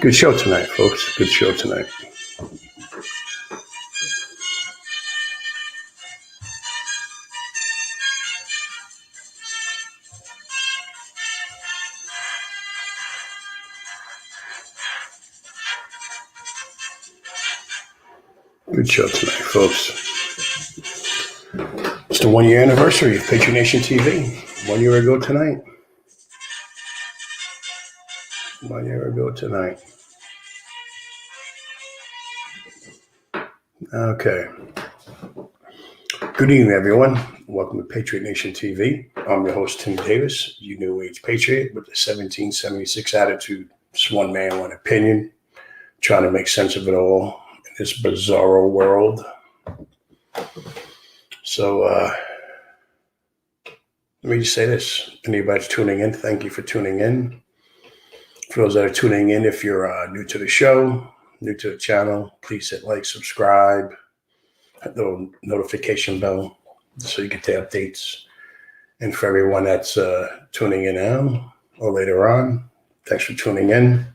Good show tonight, folks. Good show tonight. Good show tonight, folks. It's the 1 year anniversary of Patriot Nation TV. 1 year ago tonight. 1 year ago tonight. Okay. Good evening, everyone. Welcome to Patriot Nation TV. I'm your host, Tim Davis, you New Age Patriot with the 1776 attitude. Just one man, one opinion. Trying to make sense of it all in this bizarro world. So, let me just say this. Anybody's tuning in, thank you for tuning in. For those that are tuning in, if you're new to the show, new to the channel, please hit like, subscribe, hit the notification bell so you get the updates. And for everyone that's tuning in now or later on, thanks for tuning in.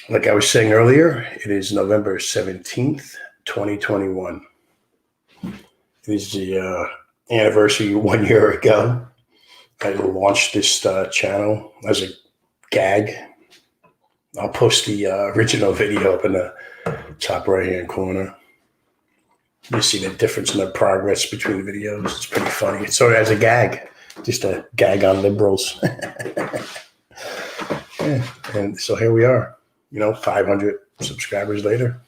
Like I was saying earlier, it is November 17th, 2021. It is the anniversary 1 year ago. I launched this channel as a gag. I'll post the original video up in the top right-hand corner. You see the difference in the progress between the videos. It's pretty funny. It's sort of as a gag, just a gag on liberals. Yeah. And so here we are, 500 subscribers later.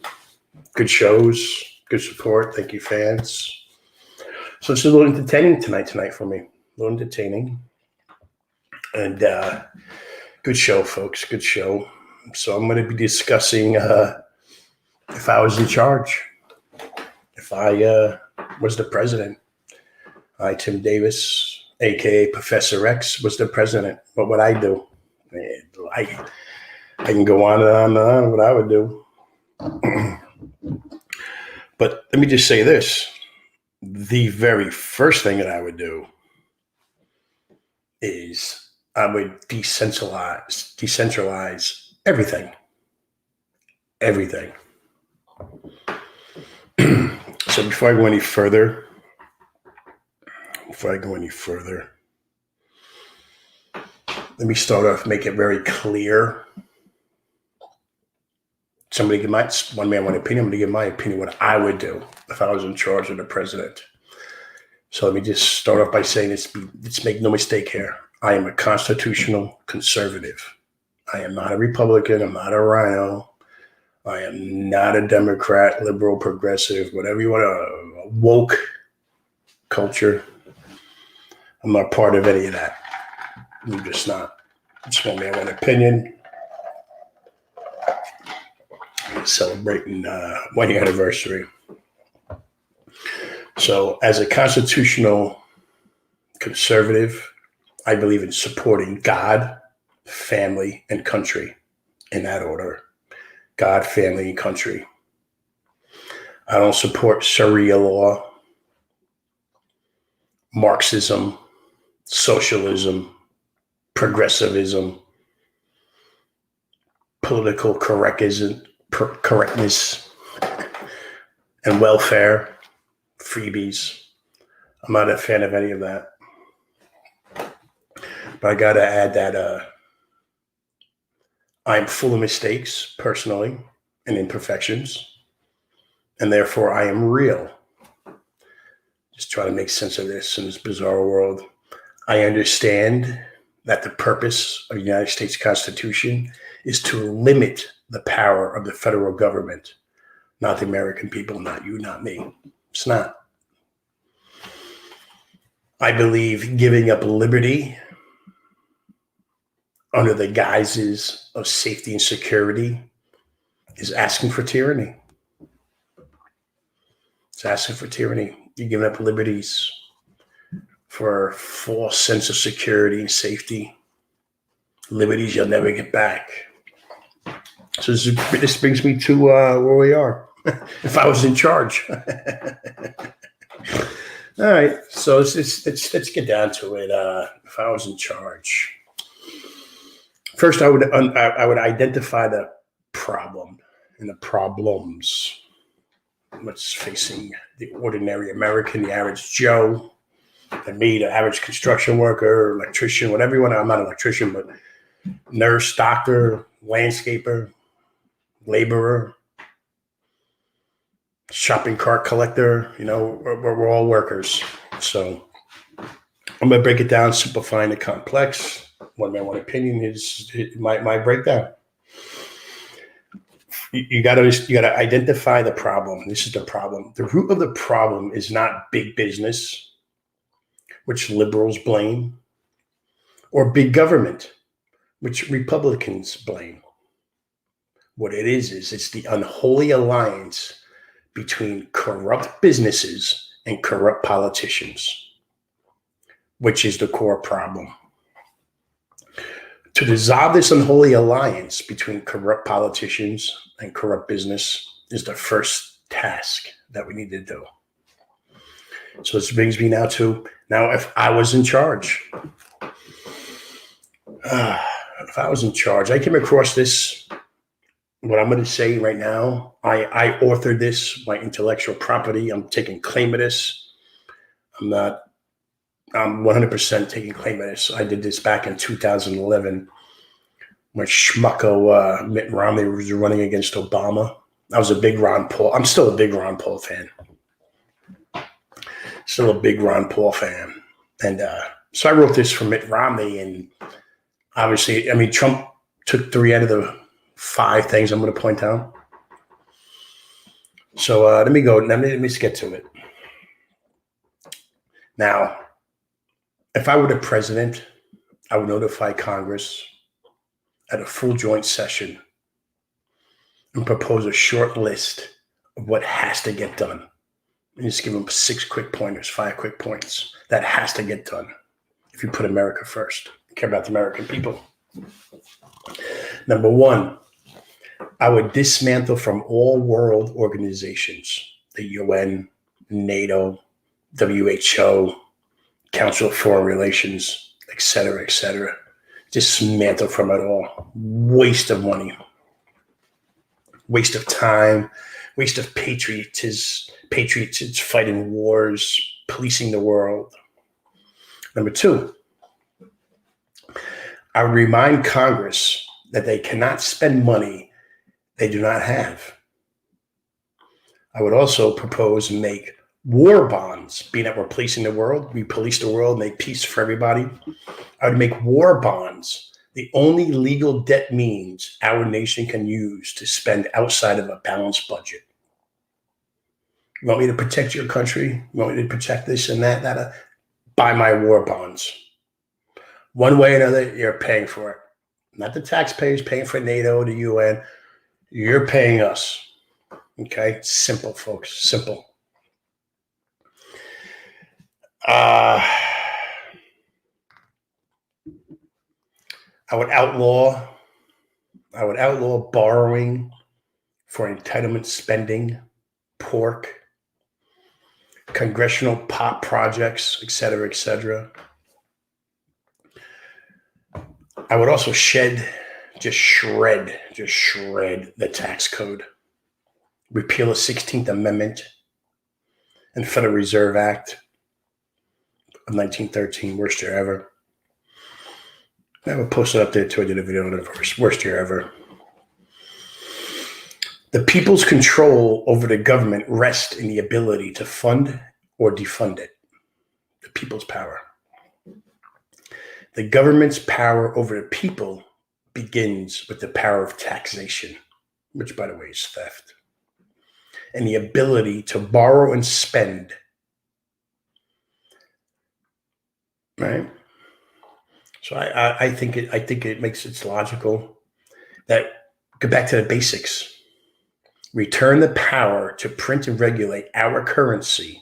Good shows, good support. Thank you, fans. So it's a little entertaining tonight for me. A little entertaining. And good show, folks. Good show. So I'm going to be discussing if I was in charge, if I was the president. I, Tim Davis, a.k.a. Professor X, was the president. What would I do? I can go on and on what I would do. But let me just say this. The very first thing that I would do is I would decentralize everything. Everything. So before I go any further, let me start off, make it very clear. Somebody give one man, one opinion. I'm going to give my opinion what I would do if I was in charge of the president. So let me just start off by saying this. Let's make no mistake here. I am a constitutional conservative. I am not a Republican. I'm not a rhino. I am not a Democrat, liberal, progressive, whatever you want to, woke culture. I'm not part of any of that. I'm just not. Just one man, one opinion. Celebrating 1 year anniversary. So as a constitutional conservative, I believe in supporting God, family, and country in that order. God, family, and country. I don't support Sharia law, Marxism, socialism, progressivism, political correctness, and welfare, freebies. I'm not a fan of any of that. But I got to add that I'm full of mistakes, personally, and imperfections. And therefore, I am real. Just trying to make sense of this in this bizarre world. I understand that the purpose of the United States Constitution is to limit the power of the federal government, not the American people, not you, not me. It's not. I believe giving up liberty under the guises of safety and security is asking for tyranny. It's asking for tyranny. You're giving up liberties for a false sense of security and safety. Liberties you'll never get back. So this brings me to where we are. If I was in charge. All right, so let's get down to it. If I was in charge. First, I would identify the problem and the problems what's facing the ordinary American, the average Joe, and me, the average construction worker, electrician, whatever you want. I'm not an electrician, but nurse, doctor, landscaper, laborer, shopping cart collector. We're all workers. So I'm going to break it down, simplifying the complex. One man, one opinion is my breakdown. You got to identify the problem. This is the problem. The root of the problem is not big business, which liberals blame, or big government, which Republicans blame. What it is it's the unholy alliance between corrupt businesses and corrupt politicians, which is the core problem. To dissolve this unholy alliance between corrupt politicians and corrupt business is the first task that we need to do. So this brings me now if I was in charge. If I was in charge, I came across this, what I'm going to say right now, I authored this, my intellectual property. I'm taking claim of this. I'm 100% taking claim of this. I did this back in 2011 when schmucko Mitt Romney was running against Obama. I was a big Ron Paul. I'm still a big Ron Paul fan. And so I wrote this for Mitt Romney. And obviously, Trump took 3 out of the 5 things I'm going to point out. So let me just get to it. Now, if I were the president, I would notify Congress at a full joint session and propose a short list of what has to get done. And just give them 6 quick pointers, 5 quick points that has to get done if you put America first, care about the American people. Number 1, I would dismantle from all world organizations, the UN, NATO, WHO, Council of Foreign Relations, et cetera, dismantle from it all. Waste of money, waste of time, waste of patriots fighting wars, policing the world. Number 2, I would remind Congress that they cannot spend money they do not have. I would also propose and make war bonds, being that we're policing the world. We police the world, make peace for everybody. I would make war bonds the only legal debt means our nation can use to spend outside of a balanced budget. You want me to protect your country? You want me to protect this and that? Buy my war bonds. One way or another, you're paying for it. Not the taxpayers paying for NATO, the UN. You're paying us. Okay? Simple, folks. Simple. I would outlaw borrowing for entitlement spending, pork, congressional pot projects, et cetera. I would also shred the tax code, repeal the 16th Amendment and Federal Reserve Act of 1913, worst year ever. I will post it up there too. I did a video on it, worst year ever. The people's control over the government rests in the ability to fund or defund it. The people's power. The government's power over the people begins with the power of taxation, which, by the way, is theft, and the ability to borrow and spend. Right? So I think it makes it's logical that go back to the basics. Return the power to print and regulate our currency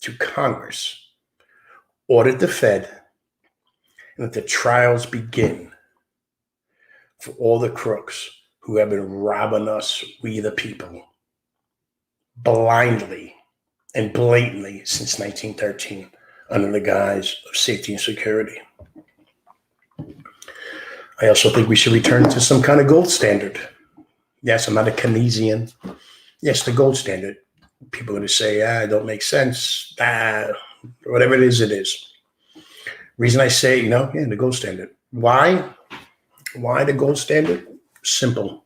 to Congress. Audit the Fed. And let the trials begin for all the crooks who have been robbing us, we the people, blindly and blatantly since 1913 under the guise of safety and security. I also think we should return to some kind of gold standard. Yes, I'm not a Keynesian. Yes, the gold standard. People are going to say, it don't make sense. Whatever it is, it is. Reason I say, the gold standard. Why? Why the gold standard? Simple.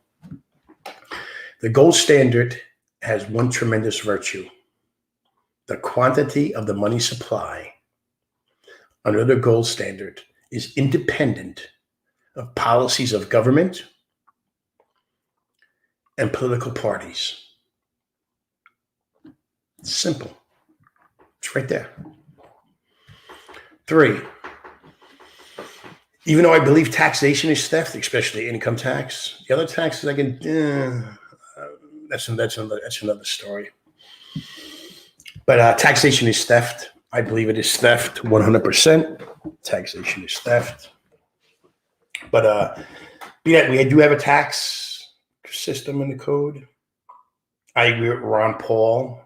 The gold standard has one tremendous virtue. The quantity of the money supply under the gold standard is independent of policies of government and political parties. It's simple. It's right there. 3, even though I believe taxation is theft, especially income tax, the other taxes I can, that's another story. But taxation is theft. I believe it is theft, 100%. Taxation is theft. But we do have a tax system in the code. I agree with Ron Paul,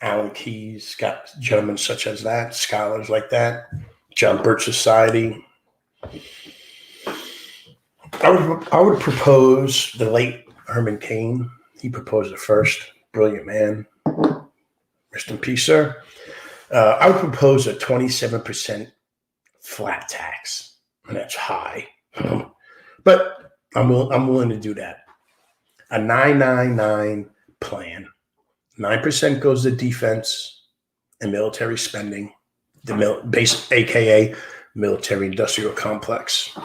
Alan Keyes, got gentlemen such as that, scholars like that, John Birch Society. I would propose the late Herman Cain. He proposed it first. Brilliant man. Rest in peace, sir. I would propose a 27% flat tax, and that's high. But I'm willing to do that. A 999 plan. 9% goes to defense and military spending, the AKA military industrial complex.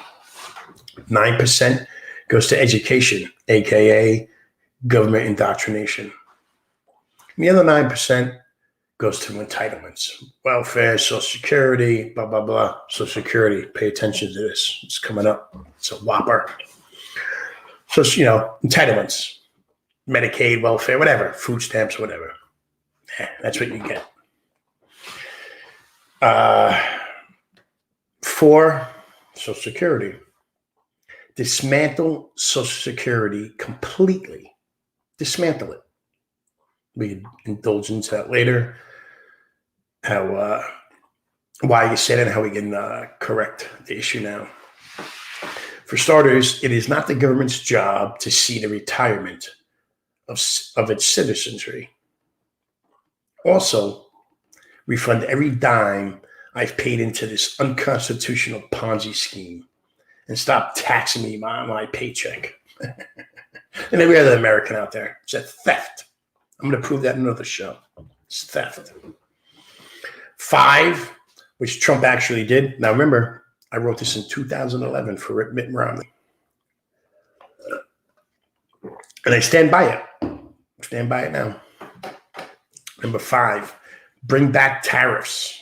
9% goes to education, AKA government indoctrination. And the other 9% goes to entitlements, welfare, Social Security, blah, blah, blah. Social Security, pay attention to this. It's coming up. It's a whopper. So, entitlements, Medicaid, welfare, whatever, food stamps, whatever. That's what you get. 4, Social Security. Dismantle Social Security completely. Dismantle it. We can indulge into that later. Why you said it and how we can correct the issue now. For starters, it is not the government's job to see the retirement of its citizenry. Also, refund every dime I've paid into this unconstitutional Ponzi scheme and stop taxing me my paycheck. And every other American out there, it's a theft. I'm going to prove that in another show. It's theft. 5, which Trump actually did. Now remember, I wrote this in 2011 for Mitt Romney. And I stand by it. Stand by it now. Number 5, bring back tariffs.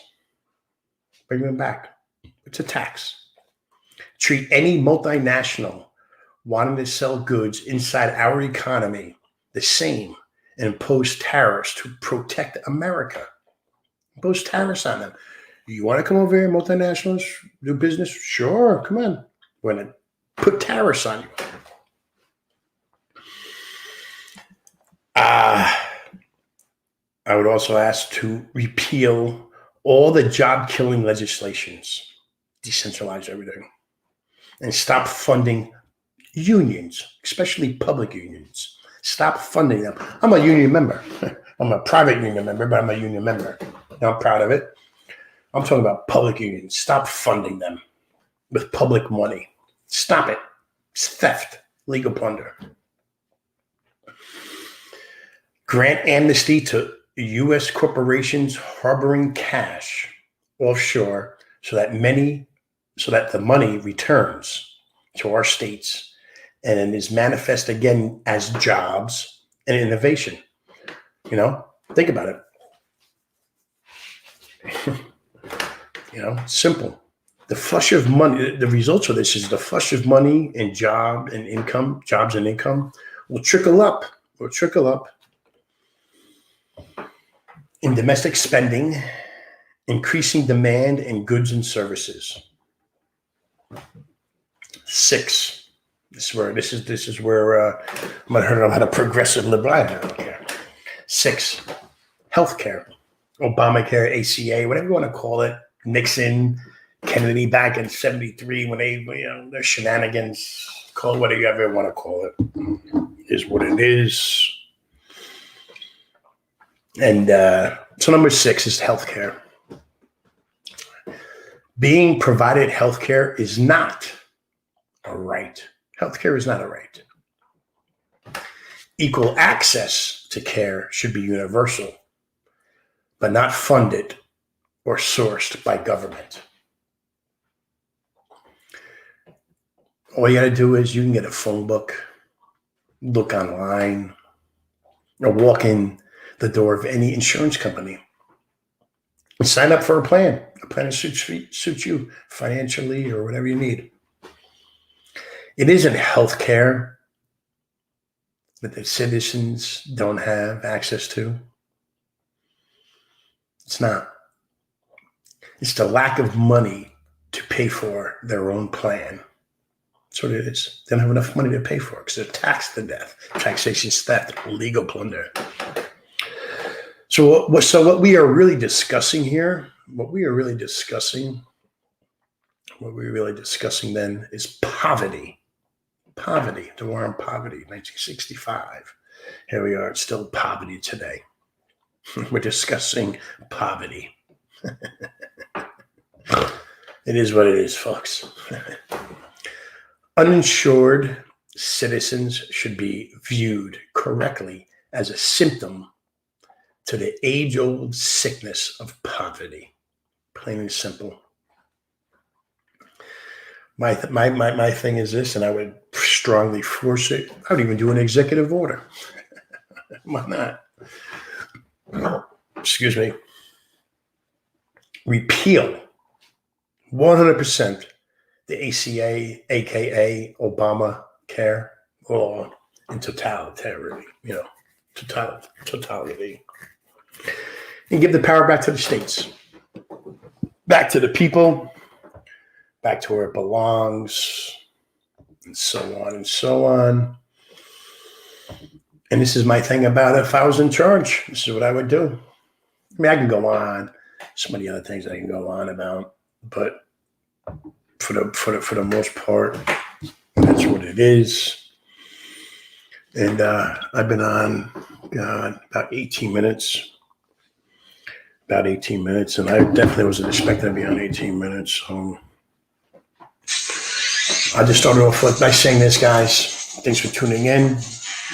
Bring them back. It's a tax. Treat any multinational wanting to sell goods inside our economy the same and impose tariffs to protect America. Impose tariffs on them. You want to come over here, multinationals, do business? Sure, come on. We're going to put tariffs on you. I would also ask to repeal all the job-killing legislations, decentralize everything, and stop funding unions, especially public unions. Stop funding them. I'm a union member. I'm a private union member, but I'm a union member. And I'm proud of it. I'm talking about public unions. Stop funding them with public money. Stop it. It's theft, legal plunder. Grant amnesty to U.S. corporations harboring cash offshore so that the money returns to our states and is manifest again as jobs and innovation. Think about it. Simple. The flush of money, the results of this is the flush of money and jobs and income will trickle up in domestic spending, increasing demand in goods and services. 6. This is where I'm going to hear about a progressive liberal. I don't care. 6. Healthcare, Obamacare, ACA, whatever you want to call it. Nixon, Kennedy back in 73 when they, their shenanigans, call it whatever you ever want to call it, is what it is. And so number 6 is healthcare. Being provided healthcare is not a right. Healthcare is not a right. Equal access to care should be universal, but not funded or sourced by government. All you got to do is you can get a phone book, look online, or walk in the door of any insurance company and sign up for a plan that suits you financially or whatever you need. It isn't health care that the citizens don't have access to. It's not. It's the lack of money to pay for their own plan. That's what it is. They don't have enough money to pay for it because they're taxed to death. Taxation's theft, legal plunder. So what we are really discussing here, what we're really discussing then is poverty. Poverty, the war on poverty, 1965. Here we are, it's still poverty today. We're discussing poverty. It is what it is, folks. Uninsured citizens should be viewed correctly as a symptom to the age-old sickness of poverty. Plain and simple. My thing is this, and I would strongly force it. I would even do an executive order. Why not? Excuse me. Repeal 100% the ACA, aka Obamacare law, in totality, totality, and give the power back to the states, back to the people, back to where it belongs, and so on and so on. And this is my thing about if I was in charge, this is what I would do. I mean, I can go on so many other things I can go on about, but for the most part, that's what it is. And I've been on about 18 minutes. And I definitely wasn't expecting to be on 18 minutes. So I just started off by saying this, guys. Thanks for tuning in.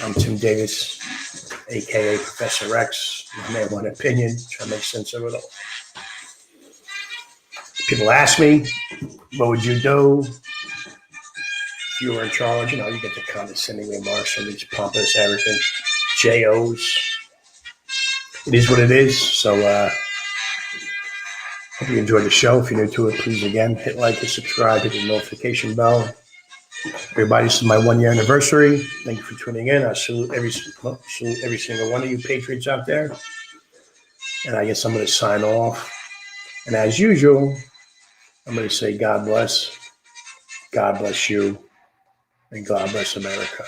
I'm Tim Davis, aka Professor X. I may have one opinion, trying to make sense of it all. People ask me, what would you do if you were in charge? You get the condescending remarks from these pompous, arrogant JOs. It is what it is. So hope you enjoyed the show. If you're new to it, please again hit like and subscribe, hit the notification bell. Everybody, this is my 1-year anniversary. Thank you for tuning in. I salute every single one of you patriots out there. And I guess I'm going to sign off. And as usual, I'm going to say God bless you, and God bless America.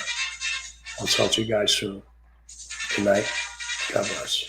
I'll talk to you guys soon. Good night. God bless.